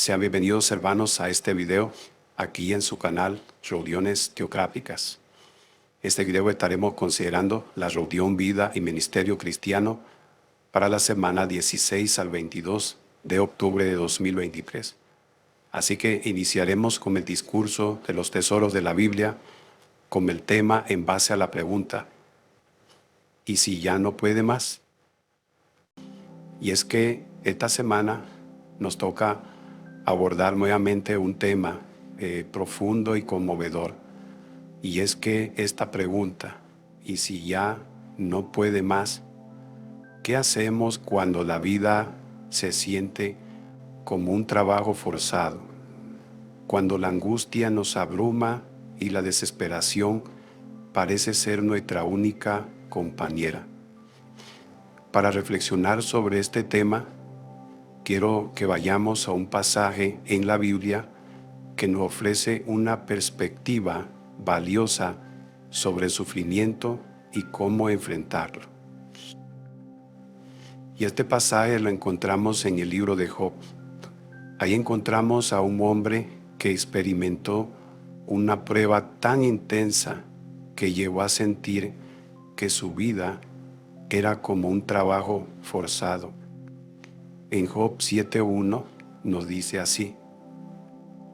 Sean bienvenidos hermanos a este video aquí en su canal Reuniones Teocráticas. Este video estaremos considerando la reunión Vida y Ministerio Cristiano para la semana 16 al 22 de octubre de 2023. Así que iniciaremos con el discurso de los tesoros de la Biblia con el tema en base a la pregunta: ¿y si ya no puede más? Y es que esta semana nos toca abordar nuevamente un tema profundo y conmovedor. Y es que esta pregunta: ¿y si ya no puede más? ¿Qué hacemos cuando la vida se siente como un trabajo forzado? Cuando la angustia nos abruma y la desesperación parece ser nuestra única compañera. Para reflexionar sobre este tema, quiero que vayamos a un pasaje en la Biblia que nos ofrece una perspectiva valiosa sobre el sufrimiento y cómo enfrentarlo. Y este pasaje lo encontramos en el libro de Job. Ahí encontramos a un hombre que experimentó una prueba tan intensa que llegó a sentir que su vida era como un trabajo forzado. En Job 7:1 nos dice así: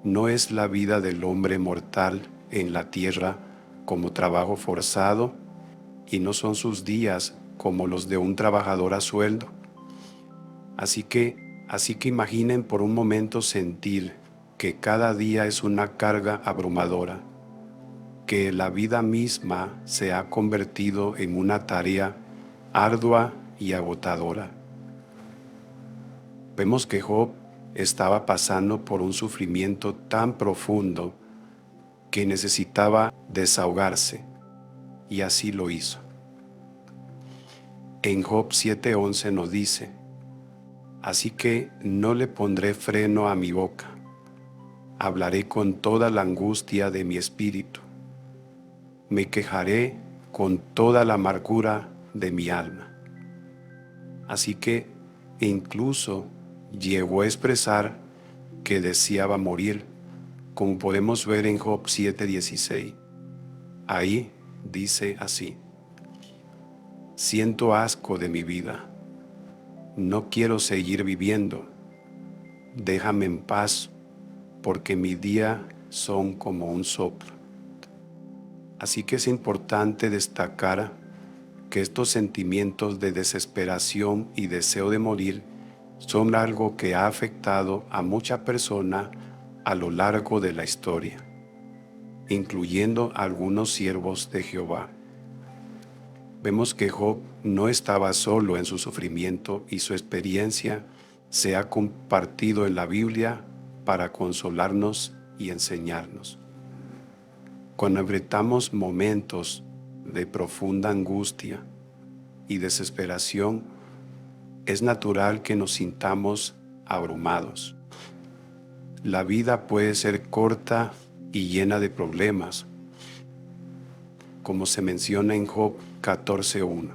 ¿no es la vida del hombre mortal en la tierra como trabajo forzado, y no son sus días como los de un trabajador a sueldo? Así que imaginen por un momento sentir que cada día es una carga abrumadora, que la vida misma se ha convertido en una tarea ardua y agotadora. Vemos que Job estaba pasando por un sufrimiento tan profundo que necesitaba desahogarse, y así lo hizo. En Job 7:11 nos dice: así que no le pondré freno a mi boca, hablaré con toda la angustia de mi espíritu, me quejaré con toda la amargura de mi alma. Así que incluso llegó a expresar que deseaba morir, como podemos ver en Job 7:16. Ahí dice así: siento asco de mi vida, no quiero seguir viviendo, déjame en paz, porque mis días son como un soplo. Así que es importante destacar que estos sentimientos de desesperación y deseo de morir son algo que ha afectado a muchas personas a lo largo de la historia, incluyendo a algunos siervos de Jehová. Vemos que Job no estaba solo en su sufrimiento, y su experiencia se ha compartido en la Biblia para consolarnos y enseñarnos. Cuando enfrentamos momentos de profunda angustia y desesperación, es natural que nos sintamos abrumados. La vida puede ser corta y llena de problemas, como se menciona en Job 14:1.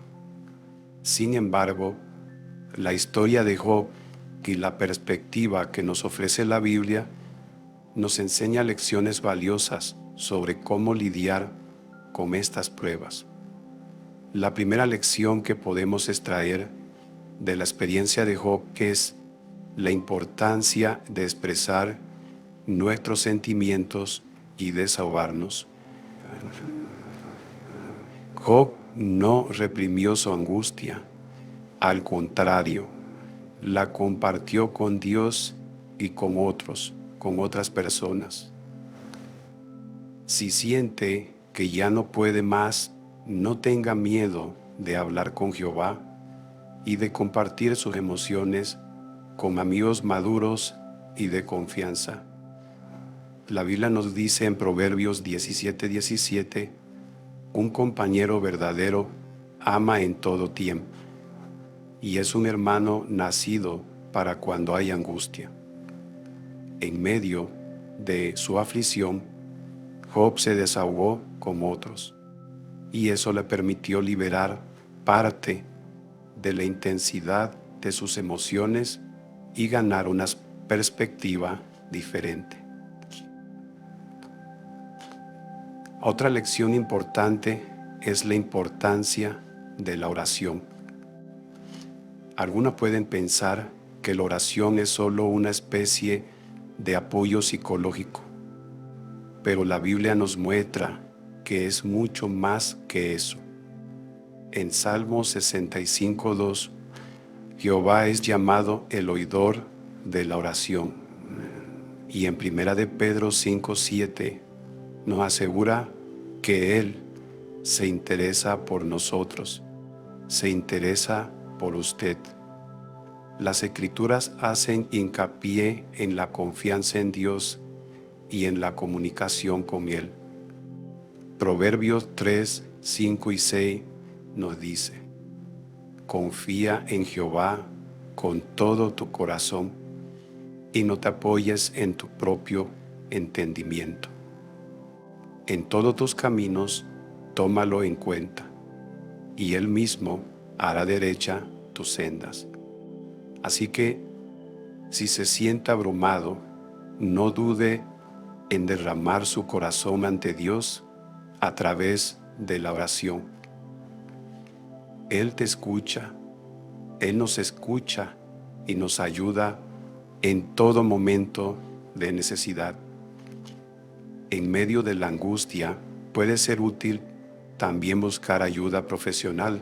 Sin embargo, la historia de Job y la perspectiva que nos ofrece la Biblia nos enseña lecciones valiosas sobre cómo lidiar con estas pruebas. La primera lección que podemos extraer de la experiencia de Job es la importancia de expresar nuestros sentimientos y desahogarnos. Job no reprimió su angustia, al contrario, la compartió con Dios y con otras personas. Si siente que ya no puede más, no tenga miedo de hablar con Jehová y de compartir sus emociones con amigos maduros y de confianza. La Biblia nos dice en Proverbios 17:17: un compañero verdadero ama en todo tiempo, y es un hermano nacido para cuando hay angustia. En medio de su aflicción, Job se desahogó con otros, y eso le permitió liberar parte de la intensidad de sus emociones y ganar una perspectiva diferente. Otra lección importante es la importancia de la oración. Algunos pueden pensar que la oración es solo una especie de apoyo psicológico, pero la Biblia nos muestra que es mucho más que eso. En Salmo 65:2, Jehová es llamado el oidor de la oración. Y en 1 de Pedro 5:7 nos asegura que Él se interesa por nosotros, se interesa por usted. Las Escrituras hacen hincapié en la confianza en Dios y en la comunicación con Él. Proverbios 3, 5 y 6 nos dice: confía en Jehová con todo tu corazón y no te apoyes en tu propio entendimiento. En todos tus caminos tómalo en cuenta, y Él mismo hará derecha tus sendas. Así que, si se siente abrumado, no dude en derramar su corazón ante Dios a través de la oración. Él te escucha, Él nos escucha y nos ayuda en todo momento de necesidad. En medio de la angustia puede ser útil también buscar ayuda profesional.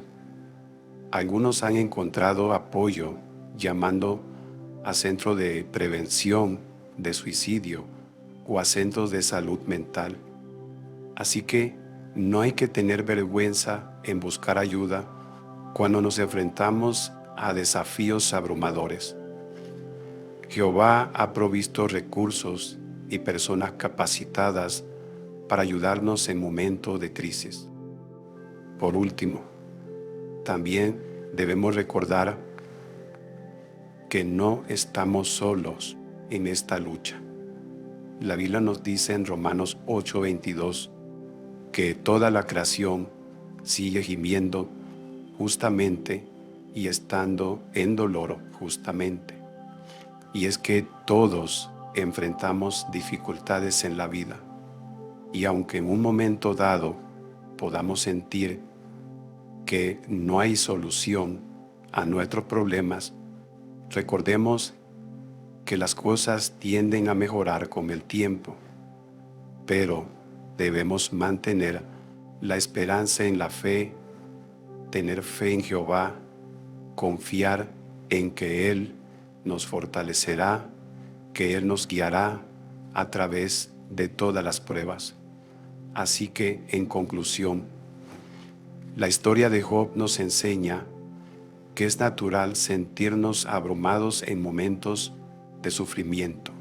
Algunos han encontrado apoyo llamando a centros de prevención de suicidio o a centros de salud mental. Así que no hay que tener vergüenza en buscar ayuda cuando nos enfrentamos a desafíos abrumadores. Jehová ha provisto recursos y personas capacitadas para ayudarnos en momentos de crisis. Por último, también debemos recordar que no estamos solos en esta lucha. La Biblia nos dice en Romanos 8:22 que toda la creación sigue gimiendo justamente y estando en dolor justamente. Y es que todos enfrentamos dificultades en la vida, y aunque en un momento dado podamos sentir que no hay solución a nuestros problemas, recordemos que las cosas tienden a mejorar con el tiempo, pero debemos mantener la esperanza en la fe, tener fe en Jehová, confiar en que Él nos fortalecerá, que Él nos guiará a través de todas las pruebas. Así que, en conclusión, la historia de Job nos enseña que es natural sentirnos abrumados en momentos de sufrimiento,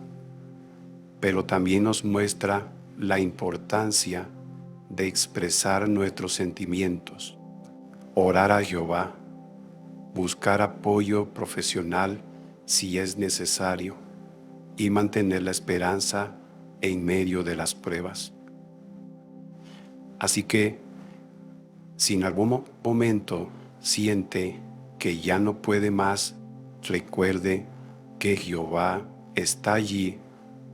pero también nos muestra la importancia de expresar nuestros sentimientos, orar a Jehová, buscar apoyo profesional si es necesario y mantener la esperanza en medio de las pruebas. Así que, si en algún momento siente que ya no puede más, recuerde que Jehová está allí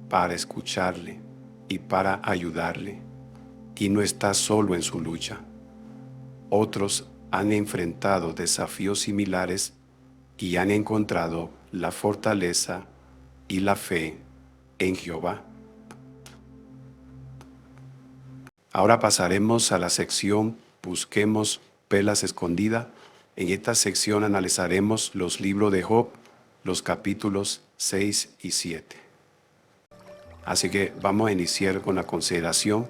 para escucharle y para ayudarle, y no está solo en su lucha. Otros han enfrentado desafíos similares y han encontrado la fortaleza y la fe en Jehová. Ahora pasaremos a la sección Busquemos Perlas Escondidas. En esta sección analizaremos los libros de Job, los capítulos 6 y 7. Así que vamos a iniciar con la consideración,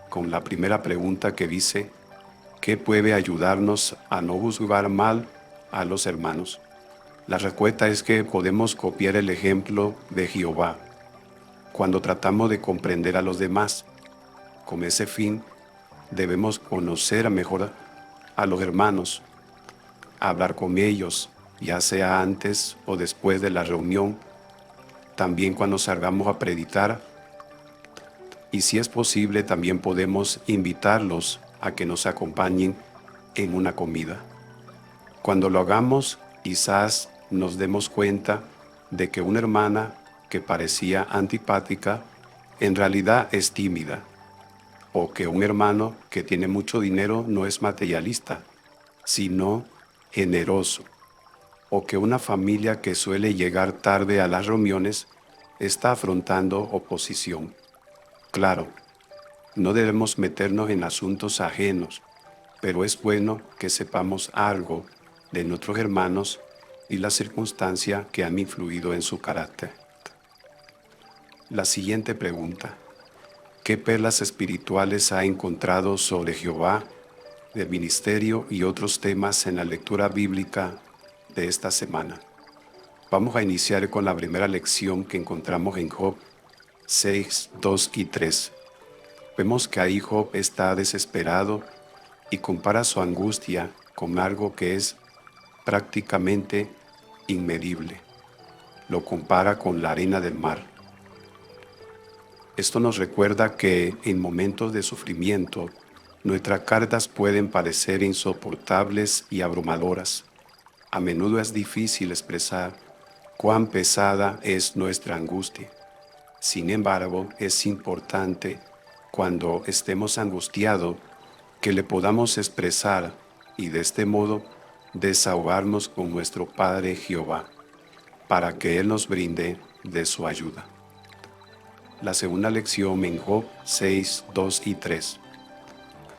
con la primera pregunta que dice: ¿qué puede ayudarnos a no juzgar mal a los hermanos? La respuesta es que podemos copiar el ejemplo de Jehová cuando tratamos de comprender a los demás. Con ese fin, debemos conocer mejor a los hermanos, hablar con ellos, ya sea antes o después de la reunión, también cuando salgamos a predicar, y si es posible también podemos invitarlos a que nos acompañen en una comida. Cuando lo hagamos, quizás nos demos cuenta de que una hermana que parecía antipática en realidad es tímida, o que un hermano que tiene mucho dinero no es materialista, sino generoso, o que una familia que suele llegar tarde a las reuniones está afrontando oposición. Claro, no debemos meternos en asuntos ajenos, pero es bueno que sepamos algo de nuestros hermanos y las circunstancias que han influido en su carácter. La siguiente pregunta: ¿qué perlas espirituales ha encontrado sobre Jehová, del ministerio y otros temas en la lectura bíblica de esta semana? Vamos a iniciar con la primera lección que encontramos en Job 6, 2 y 3. Vemos que ahí Job está desesperado y compara su angustia con algo que es prácticamente inmedible. Lo compara con la arena del mar. Esto nos recuerda que en momentos de sufrimiento, nuestras cargas pueden parecer insoportables y abrumadoras. A menudo es difícil expresar cuán pesada es nuestra angustia. Sin embargo, es importante cuando estemos angustiados que le podamos expresar y de este modo desahogarnos con nuestro Padre Jehová, para que Él nos brinde de su ayuda. La segunda lección en Job 6, 2 y 3.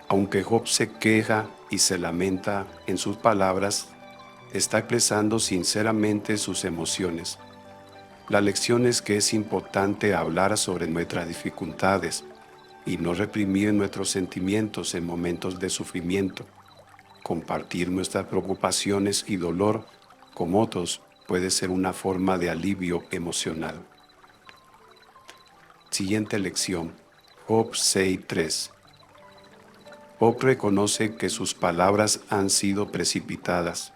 Aunque Job se queja y se lamenta en sus palabras, está expresando sinceramente sus emociones. La lección es que es importante hablar sobre nuestras dificultades y no reprimir nuestros sentimientos en momentos de sufrimiento. Compartir nuestras preocupaciones y dolor con otros puede ser una forma de alivio emocional. Siguiente lección, Job 6:3. Job reconoce que sus palabras han sido precipitadas.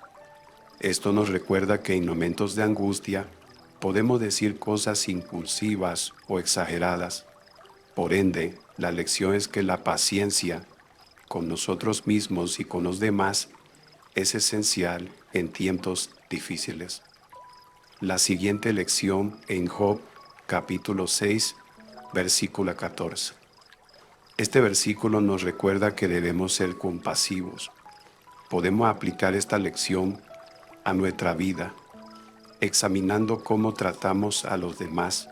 Esto nos recuerda que en momentos de angustia podemos decir cosas impulsivas o exageradas. Por ende, la lección es que la paciencia con nosotros mismos y con los demás es esencial en tiempos difíciles. La siguiente lección en Job capítulo 6, versículo 14. Este versículo nos recuerda que debemos ser compasivos. Podemos aplicar esta lección a nuestra vida, examinando cómo tratamos a los demás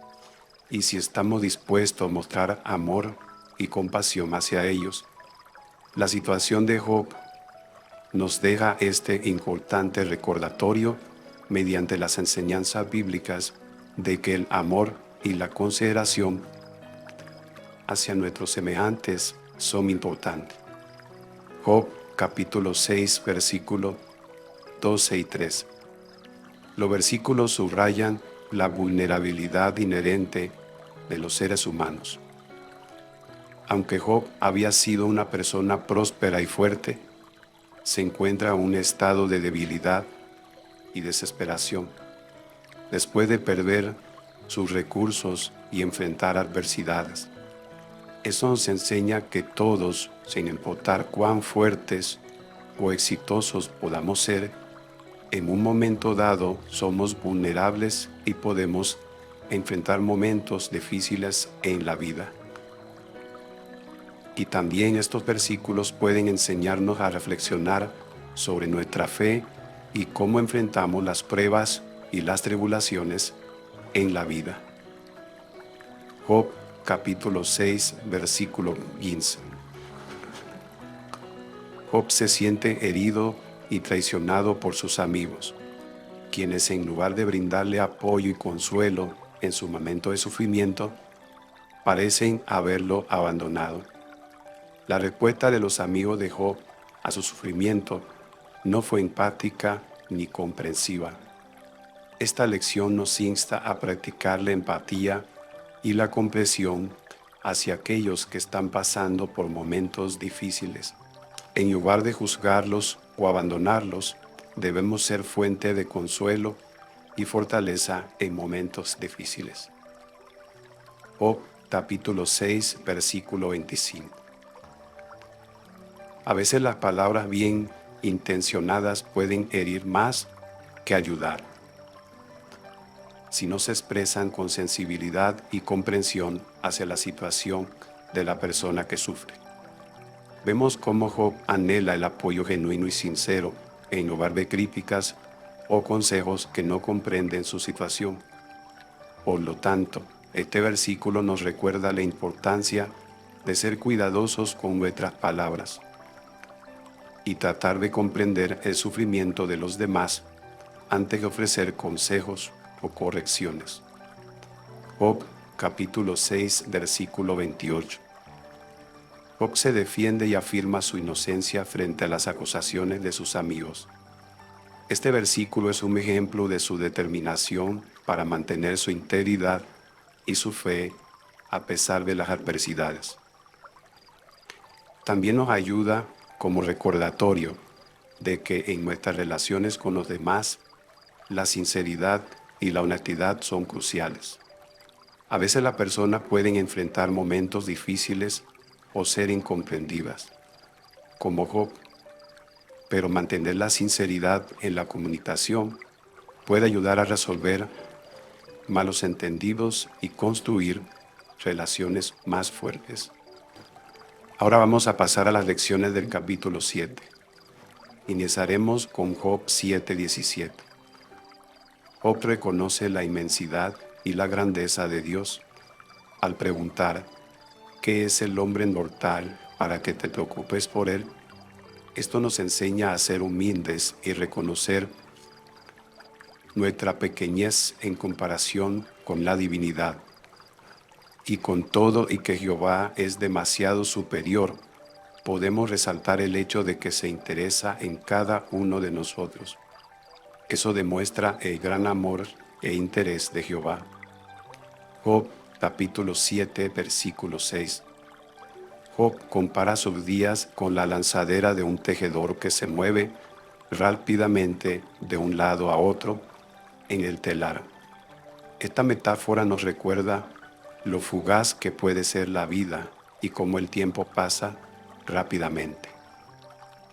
y si estamos dispuestos a mostrar amor y compasión hacia ellos. La situación de Job nos deja este importante recordatorio mediante las enseñanzas bíblicas de que el amor y la consideración hacia nuestros semejantes son importantes. Job capítulo 6, versículos 12 y 13. Los versículos subrayan la vulnerabilidad inherente de los seres humanos. Aunque Job había sido una persona próspera y fuerte, se encuentra en un estado de debilidad y desesperación, después de perder sus recursos y enfrentar adversidades. Eso nos enseña que todos, sin importar cuán fuertes o exitosos podamos ser, en un momento dado somos vulnerables y podemos enfrentar momentos difíciles en la vida. Y también estos versículos pueden enseñarnos a reflexionar sobre nuestra fe y cómo enfrentamos las pruebas y las tribulaciones en la vida. Job capítulo 6, versículo 15. Job se siente herido y traicionado por sus amigos, quienes en lugar de brindarle apoyo y consuelo en su momento de sufrimiento, parecen haberlo abandonado. La respuesta de los amigos de Job a su sufrimiento no fue empática ni comprensiva. Esta lección nos insta a practicar la empatía y la comprensión hacia aquellos que están pasando por momentos difíciles. En lugar de juzgarlos o abandonarlos, debemos ser fuente de consuelo y fortaleza en momentos difíciles. Job capítulo 6, versículo 25. A veces las palabras bien intencionadas pueden herir más que ayudar. si no se expresan con sensibilidad y comprensión hacia la situación de la persona que sufre. Vemos cómo Job anhela el apoyo genuino y sincero en lugar de críticas o consejos que no comprenden su situación. Por lo tanto, este versículo nos recuerda la importancia de ser cuidadosos con nuestras palabras y tratar de comprender el sufrimiento de los demás antes de ofrecer consejos o correcciones. Job capítulo 6, versículo 28. Job se defiende y afirma su inocencia frente a las acusaciones de sus amigos. Este versículo es un ejemplo de su determinación para mantener su integridad y su fe a pesar de las adversidades. También nos ayuda como recordatorio de que en nuestras relaciones con los demás, la sinceridad y la honestidad son cruciales. A veces las personas pueden enfrentar momentos difíciles o ser incomprendidas, como Job, pero mantener la sinceridad en la comunicación puede ayudar a resolver malos entendidos y construir relaciones más fuertes. Ahora vamos a pasar a las lecciones del capítulo 7. Iniciaremos con Job 7:17. Job reconoce la inmensidad y la grandeza de Dios al preguntar, ¿qué es el hombre mortal para que te preocupes por él? Esto nos enseña a ser humildes y reconocer nuestra pequeñez en comparación con la divinidad, y con todo y que Jehová es demasiado superior, podemos resaltar el hecho de que se interesa en cada uno de nosotros. Eso demuestra el gran amor e interés de Jehová. Job capítulo 7, versículo 6. Job compara sus días con la lanzadera de un tejedor que se mueve rápidamente de un lado a otro en el telar. Esta metáfora nos recuerda lo fugaz que puede ser la vida y cómo el tiempo pasa rápidamente.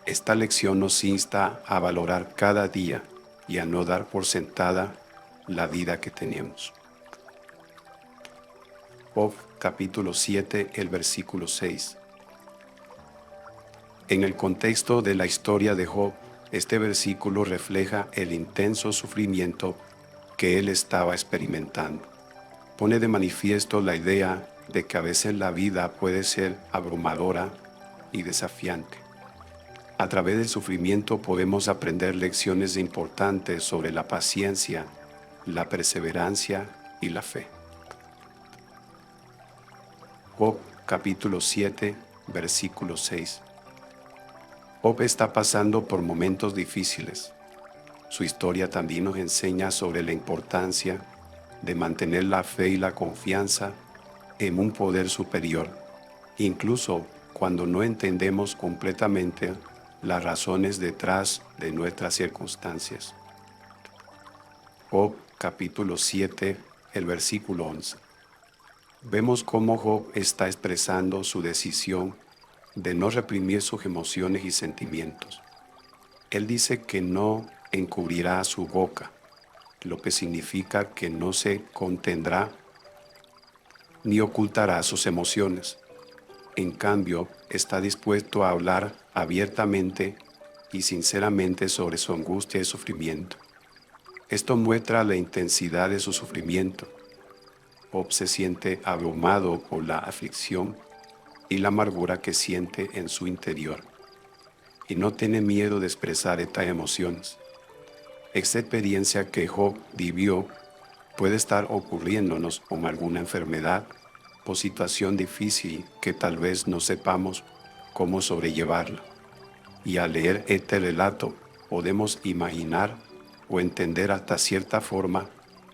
Esta lección nos insta a valorar cada día y a no dar por sentada la vida que tenemos. Job capítulo 7, el versículo 6. En el contexto de la historia de Job, este versículo refleja el intenso sufrimiento que él estaba experimentando. Pone de manifiesto la idea de que a veces la vida puede ser abrumadora y desafiante. A través del sufrimiento podemos aprender lecciones importantes sobre la paciencia, la perseverancia y la fe. Job capítulo 7, versículo 6. Job está pasando por momentos difíciles. Su historia también nos enseña sobre la importancia de mantener la fe y la confianza en un poder superior, incluso cuando no entendemos completamente las razones detrás de nuestras circunstancias. Job capítulo 7, el versículo 11. Vemos cómo Job está expresando su decisión de no reprimir sus emociones y sentimientos. Él dice que no encubrirá su boca, lo que significa que no se contendrá ni ocultará sus emociones. En cambio, está dispuesto a hablar abiertamente y sinceramente sobre su angustia y sufrimiento. Esto muestra la intensidad de su sufrimiento. Job se siente abrumado por la aflicción y la amargura que siente en su interior, y no tiene miedo de expresar estas emociones. Esta experiencia que Job vivió puede estar ocurriéndonos con alguna enfermedad o situación difícil que tal vez no sepamos cómo sobrellevarla. Y al leer este relato podemos imaginar o entender hasta cierta forma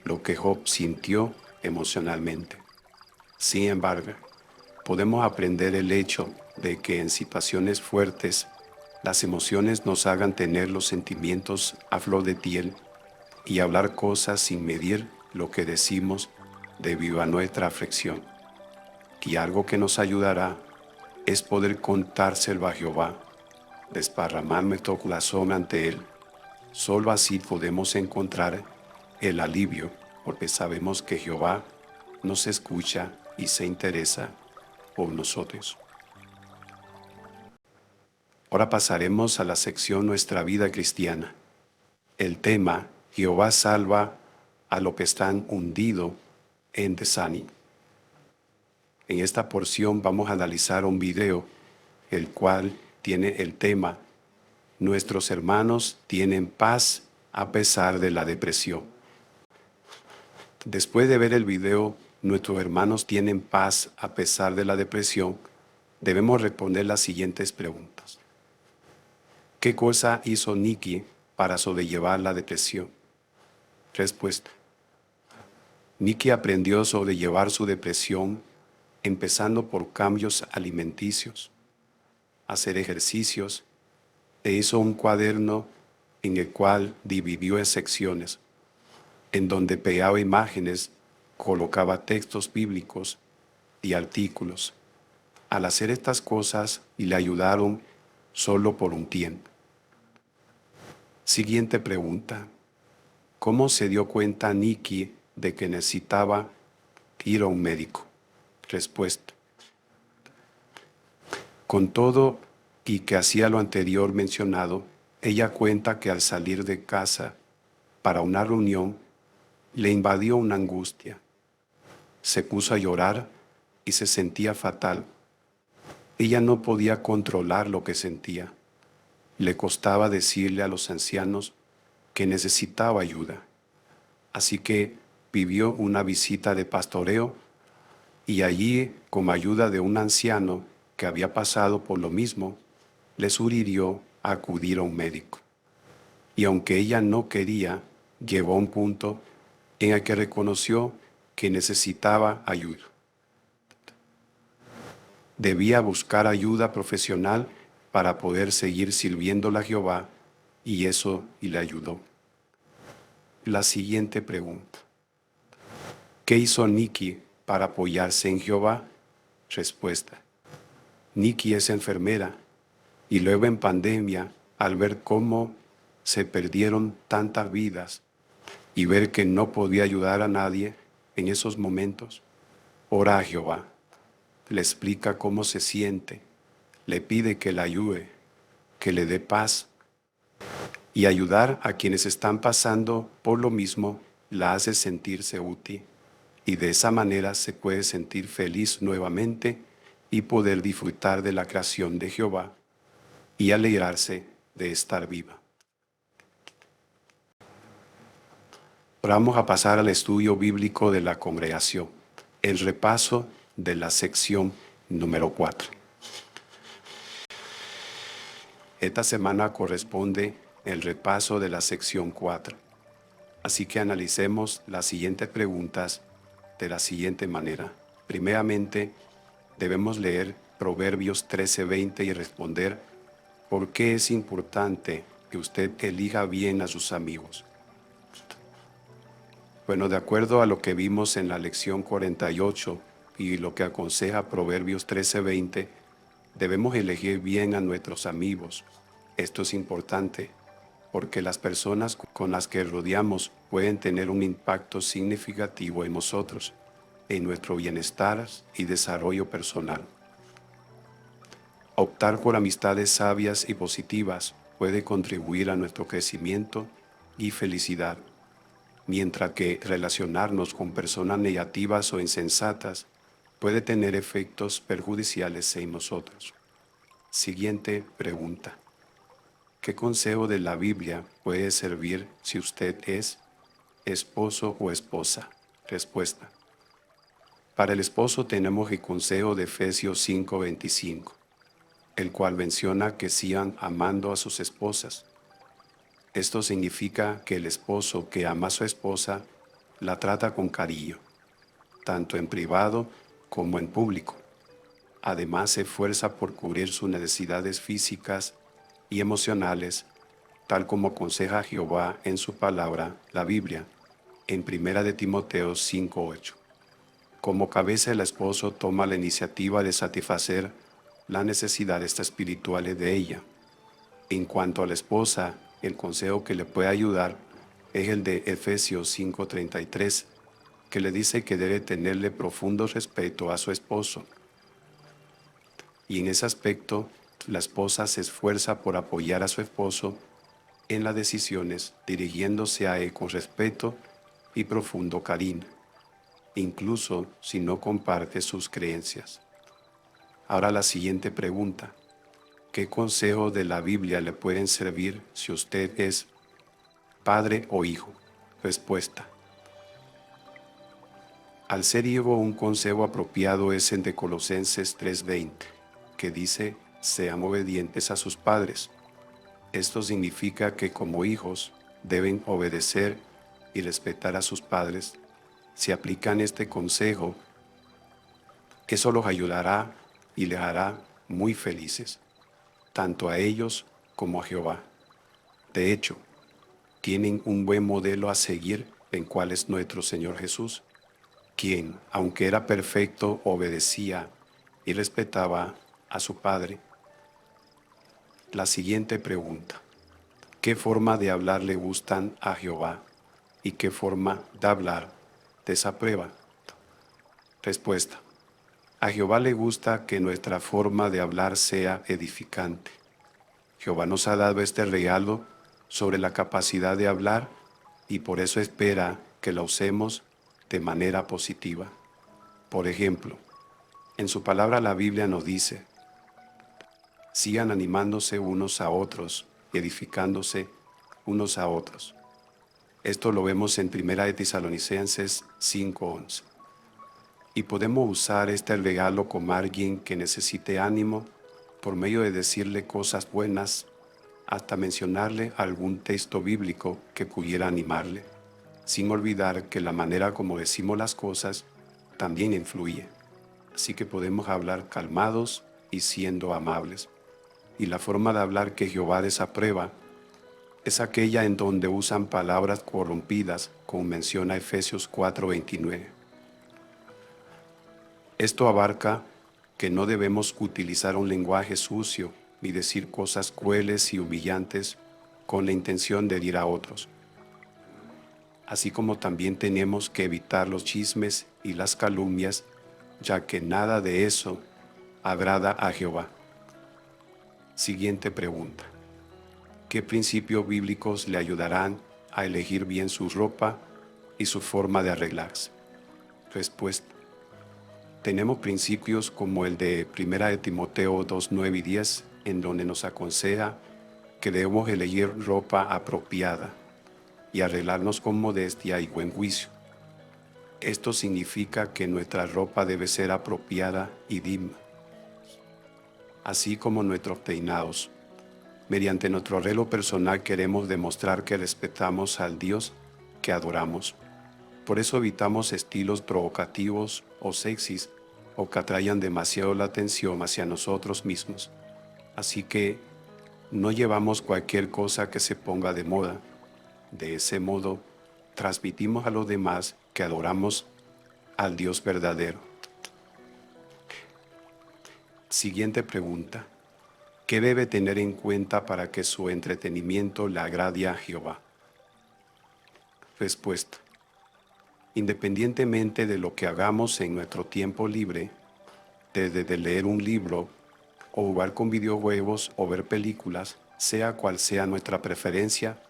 lo que Job sintió emocionalmente. Sin embargo, podemos aprender el hecho de que en situaciones fuertes las emociones nos hagan tener los sentimientos a flor de piel y hablar cosas sin medir lo que decimos debido a nuestra aflicción. Y algo que nos ayudará es poder contárselo a Jehová, desparramar nuestro corazón ante Él. Solo así podemos encontrar el alivio porque sabemos que Jehová nos escucha y se interesa por nosotros. Ahora pasaremos a la sección Nuestra vida cristiana. El tema: Jehová salva a los que están hundidos en desánimo. En esta porción vamos a analizar un video, el cual tiene el tema: Nuestros hermanos tienen paz a pesar de la depresión. Después de ver el video, Nuestros hermanos tienen paz a pesar de la depresión, debemos responder las siguientes preguntas. ¿Qué cosa hizo Nikki para sobrellevar la depresión? Respuesta. Nikki aprendió a sobrellevar su depresión empezando por cambios alimenticios, hacer ejercicios, e hizo un cuaderno en el cual dividió en secciones, en donde pegaba imágenes, colocaba textos bíblicos y artículos. Al hacer estas cosas, y le ayudaron solo por un tiempo. Siguiente pregunta. ¿Cómo se dio cuenta Nikki de que necesitaba ir a un médico? Respuesta. Con todo y que hacía lo anterior mencionado, ella cuenta que al salir de casa para una reunión, le invadió una angustia. Se puso a llorar y se sentía fatal. Ella no podía controlar lo que sentía. Le costaba decirle a los ancianos que necesitaba ayuda. Así que pidió una visita de pastoreo y allí, con ayuda de un anciano que había pasado por lo mismo, le sugirió acudir a un médico. Y aunque ella no quería, llegó a un punto en el que reconoció que necesitaba ayuda. Debía buscar ayuda profesional para poder seguir sirviéndole a Jehová, y eso le ayudó. La siguiente pregunta. ¿Qué hizo Nikki para apoyarse en Jehová? Respuesta. Nikki es enfermera, y luego en pandemia, al ver cómo se perdieron tantas vidas y ver que no podía ayudar a nadie en esos momentos, ora a Jehová, le explica cómo se siente, le pide que la ayude, que le dé paz, y ayudar a quienes están pasando por lo mismo la hace sentirse útil, y de esa manera se puede sentir feliz nuevamente y poder disfrutar de la creación de Jehová y alegrarse de estar viva. Ahora vamos a pasar al estudio bíblico de la congregación, el repaso de la sección número 4. Esta semana corresponde el repaso de la sección 4. Así que analicemos las siguientes preguntas de la siguiente manera. Primeramente, debemos leer Proverbios 13:20 y responder por qué es importante que usted elija bien a sus amigos. Bueno, de acuerdo a lo que vimos en la lección 48 y lo que aconseja Proverbios 13:20, debemos elegir bien a nuestros amigos. Esto es importante porque las personas con las que rodeamos pueden tener un impacto significativo en nosotros, en nuestro bienestar y desarrollo personal. Optar por amistades sabias y positivas puede contribuir a nuestro crecimiento y felicidad, mientras que relacionarnos con personas negativas o insensatas puede tener efectos perjudiciales en nosotros. Siguiente pregunta. ¿Qué consejo de la Biblia puede servir si usted es esposo o esposa? Respuesta. Para el esposo tenemos el consejo de Efesios 5:25, el cual menciona que sigan amando a sus esposas. Esto significa que el esposo que ama a su esposa la trata con cariño, tanto en privado como en público. Además, se esfuerza por cubrir sus necesidades físicas y emocionales, tal como aconseja Jehová en su palabra, la Biblia, en 1 de Timoteo 5:8. Como cabeza, el esposo toma la iniciativa de satisfacer las necesidades espirituales de ella. En cuanto a la esposa, el consejo que le puede ayudar es el de Efesios 5:33, que le dice que debe tenerle profundo respeto a su esposo. Y en ese aspecto, la esposa se esfuerza por apoyar a su esposo en las decisiones, dirigiéndose a él con respeto y profundo cariño, incluso si no comparte sus creencias. Ahora la siguiente pregunta: ¿qué consejo de la Biblia le pueden servir si usted es padre o hijo? Respuesta: al ser hijo, un consejo apropiado es el de Colosenses 3:20, que dice: sean obedientes a sus padres. Esto significa que como hijos deben obedecer y respetar a sus padres. Si aplican este consejo, eso los ayudará y les hará muy felices, tanto a ellos como a Jehová. De hecho, tienen un buen modelo a seguir, en cual es nuestro Señor Jesús, quien, aunque era perfecto, obedecía y respetaba a su Padre. La siguiente pregunta: ¿qué forma de hablar le gustan a Jehová y qué forma de hablar desaprueba? Respuesta: a Jehová le gusta que nuestra forma de hablar sea edificante. Jehová nos ha dado este regalo sobre la capacidad de hablar y por eso espera que la usemos de manera positiva. Por ejemplo, en su palabra la Biblia nos dice: sigan animándose unos a otros y edificándose unos a otros. Esto lo vemos en 1 de Tesalonicenses 5:11. Y podemos usar este regalo como alguien que necesite ánimo por medio de decirle cosas buenas, hasta mencionarle algún texto bíblico que pudiera animarle, sin olvidar que la manera como decimos las cosas también influye. Así que podemos hablar calmados y siendo amables. Y la forma de hablar que Jehová desaprueba es aquella en donde usan palabras corrompidas, como menciona Efesios 4:29. Esto abarca que no debemos utilizar un lenguaje sucio ni decir cosas crueles y humillantes con la intención de herir a otros. Así como también tenemos que evitar los chismes y las calumnias, ya que nada de eso agrada a Jehová. Siguiente pregunta: ¿qué principios bíblicos le ayudarán a elegir bien su ropa y su forma de arreglarse? Respuesta: tenemos principios como el de 1 de Timoteo 2:9 y 10, en donde nos aconseja que debemos elegir ropa apropiada y arreglarnos con modestia y buen juicio. Esto significa que nuestra ropa debe ser apropiada y digna, así como nuestros peinados. Mediante nuestro arreglo personal queremos demostrar que respetamos al Dios que adoramos. Por eso evitamos estilos provocativos o sexys o que atraigan demasiado la atención hacia nosotros mismos. Así que no llevamos cualquier cosa que se ponga de moda. De ese modo, transmitimos a los demás que adoramos al Dios verdadero. Siguiente pregunta: ¿qué debe tener en cuenta para que su entretenimiento le agrade a Jehová? Respuesta: independientemente de lo que hagamos en nuestro tiempo libre, desde de leer un libro o jugar con videojuegos o ver películas, sea cual sea nuestra preferencia,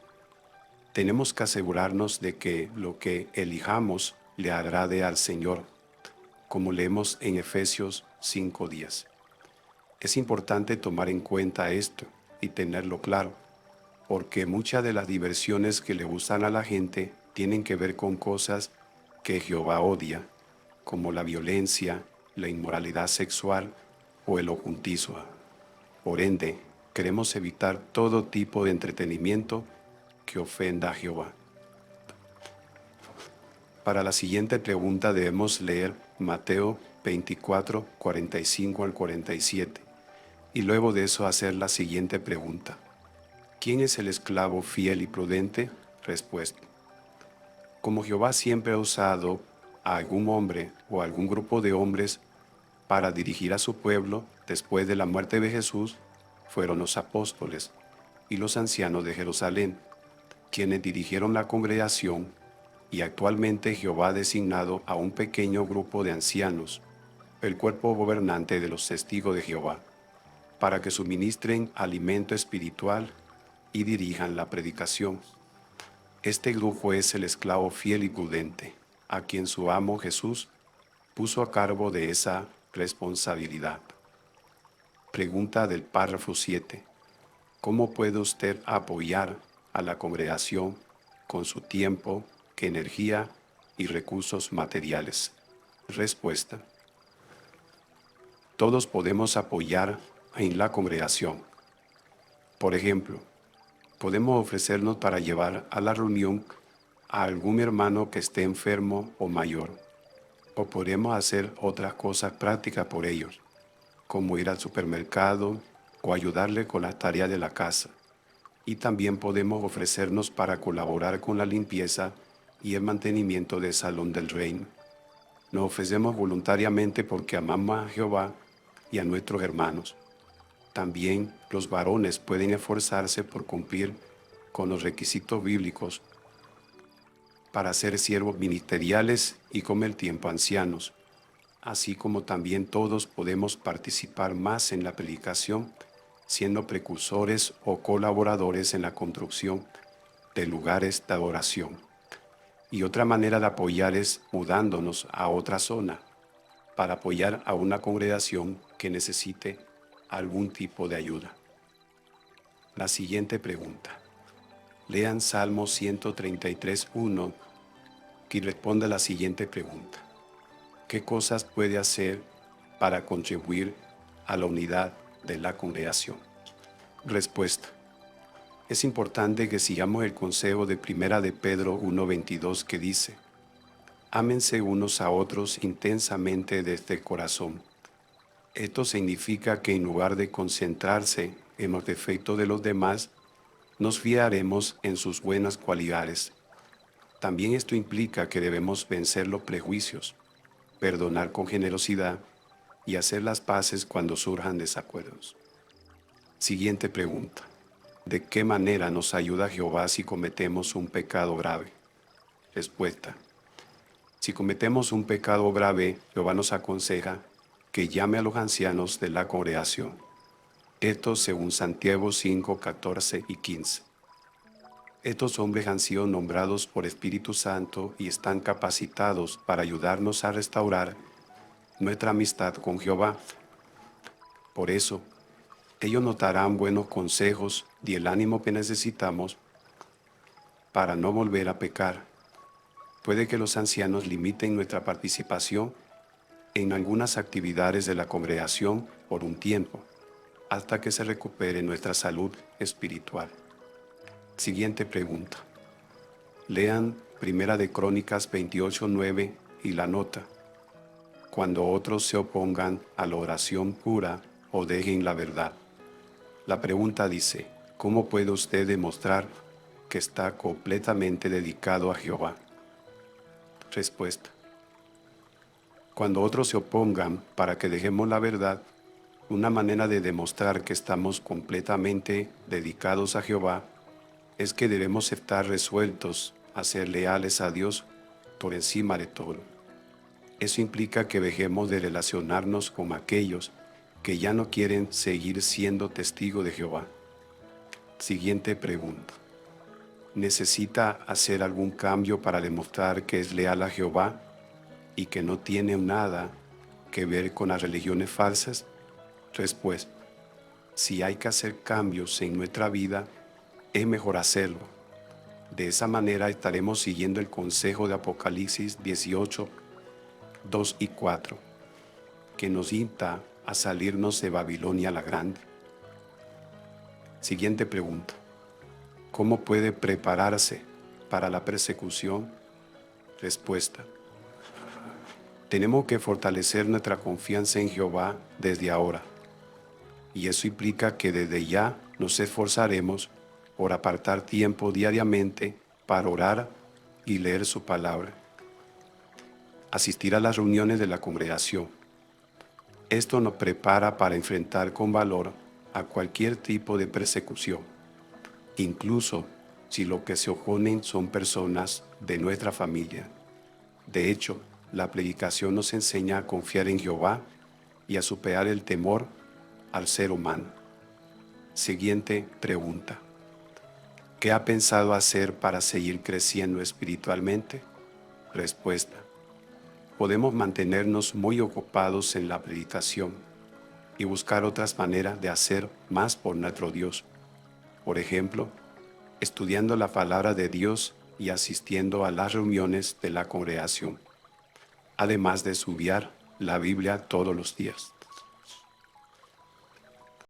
tenemos que asegurarnos de que lo que elijamos le agrade al Señor, como leemos en Efesios 5:10. Es importante tomar en cuenta esto y tenerlo claro, porque muchas de las diversiones que le gustan a la gente tienen que ver con cosas que Jehová odia, como la violencia, la inmoralidad sexual o el ocultismo. Por ende, queremos evitar todo tipo de entretenimiento que ofenda a Jehová. Para la siguiente pregunta debemos leer Mateo 24, 45 al 47, y luego de eso hacer la siguiente pregunta: ¿quién es el esclavo fiel y prudente? Respuesta: como Jehová siempre ha usado a algún hombre o algún grupo de hombres para dirigir a su pueblo después de la muerte de Jesús, fueron los apóstoles y los ancianos de Jerusalén, quienes dirigieron la congregación y actualmente Jehová ha designado a un pequeño grupo de ancianos, el cuerpo gobernante de los testigos de Jehová, para que suministren alimento espiritual y dirijan la predicación. Este grupo es el esclavo fiel y prudente, a quien su amo Jesús puso a cargo de esa responsabilidad. Pregunta del párrafo 7. ¿Cómo puede usted apoyar a la congregación con su tiempo, energía y recursos materiales? Respuesta. Todos podemos apoyar en la congregación. Por ejemplo, podemos ofrecernos para llevar a la reunión a algún hermano que esté enfermo o mayor, o podemos hacer otras cosas prácticas por ellos, como ir al supermercado o ayudarle con las tareas de la casa. Y también podemos ofrecernos para colaborar con la limpieza y el mantenimiento del salón del reino. Nos ofrecemos voluntariamente porque amamos a Jehová y a nuestros hermanos. También los varones pueden esforzarse por cumplir con los requisitos bíblicos para ser siervos ministeriales y con el tiempo ancianos, así como también todos podemos participar más en la predicación, siendo precursores o colaboradores en la construcción de lugares de adoración. Y otra manera de apoyar es mudándonos a otra zona para apoyar a una congregación que necesite algún tipo de ayuda. La siguiente pregunta. Lean Salmo 133:1 que responde a la siguiente pregunta. ¿Qué cosas puede hacer para contribuir a la unidad de la congregación? Respuesta. Es importante que sigamos el consejo de 1 de Pedro 1:22 que dice: ámense unos a otros intensamente desde el corazón. Esto significa que en lugar de concentrarse en los defectos de los demás, nos fiaremos en sus buenas cualidades. También esto implica que debemos vencer los prejuicios, perdonar con generosidad y hacer las paces cuando surjan desacuerdos. Siguiente pregunta. ¿De qué manera nos ayuda Jehová si cometemos un pecado grave? Respuesta. Si cometemos un pecado grave, Jehová nos aconseja que llame a los ancianos de la congregación. Esto según Santiago 5, 14 y 15. Estos hombres han sido nombrados por Espíritu Santo y están capacitados para ayudarnos a restaurar nuestra amistad con Jehová. Por eso, ellos nos darán buenos consejos y el ánimo que necesitamos para no volver a pecar. Puede que los ancianos limiten nuestra participación en algunas actividades de la congregación por un tiempo, hasta que se recupere nuestra salud espiritual. Siguiente pregunta. Lean 1 de Crónicas 28:9 y la nota. Cuando otros se opongan a la oración pura o dejen la verdad. La pregunta dice, ¿cómo puede usted demostrar que está completamente dedicado a Jehová? Respuesta. Cuando otros se opongan para que dejemos la verdad, una manera de demostrar que estamos completamente dedicados a Jehová es que debemos estar resueltos a ser leales a Dios por encima de todo. Eso implica que dejemos de relacionarnos con aquellos que ya no quieren seguir siendo testigos de Jehová. Siguiente pregunta. ¿Necesita hacer algún cambio para demostrar que es leal a Jehová y que no tiene nada que ver con las religiones falsas? Respuesta. Si hay que hacer cambios en nuestra vida, es mejor hacerlo. De esa manera estaremos siguiendo el consejo de Apocalipsis 18, 2 y 4, que nos insta a salirnos de Babilonia la Grande. Siguiente pregunta. ¿Cómo puede prepararse para la persecución? Respuesta. Tenemos que fortalecer nuestra confianza en Jehová desde ahora. Y eso implica que desde ya nos esforzaremos por apartar tiempo diariamente para orar y leer su palabra. Asistir a las reuniones de la congregación. Esto nos prepara para enfrentar con valor a cualquier tipo de persecución, incluso si lo que se oponen son personas de nuestra familia? De hecho, la predicación nos enseña a confiar en Jehová y a superar el temor al ser humano. Siguiente pregunta. ¿Qué ha pensado hacer para seguir creciendo espiritualmente? Respuesta. Podemos mantenernos muy ocupados en la predicación y buscar otras maneras de hacer más por nuestro Dios. Por ejemplo, estudiando la palabra de Dios y asistiendo a las reuniones de la congregación, además de estudiar la Biblia todos los días.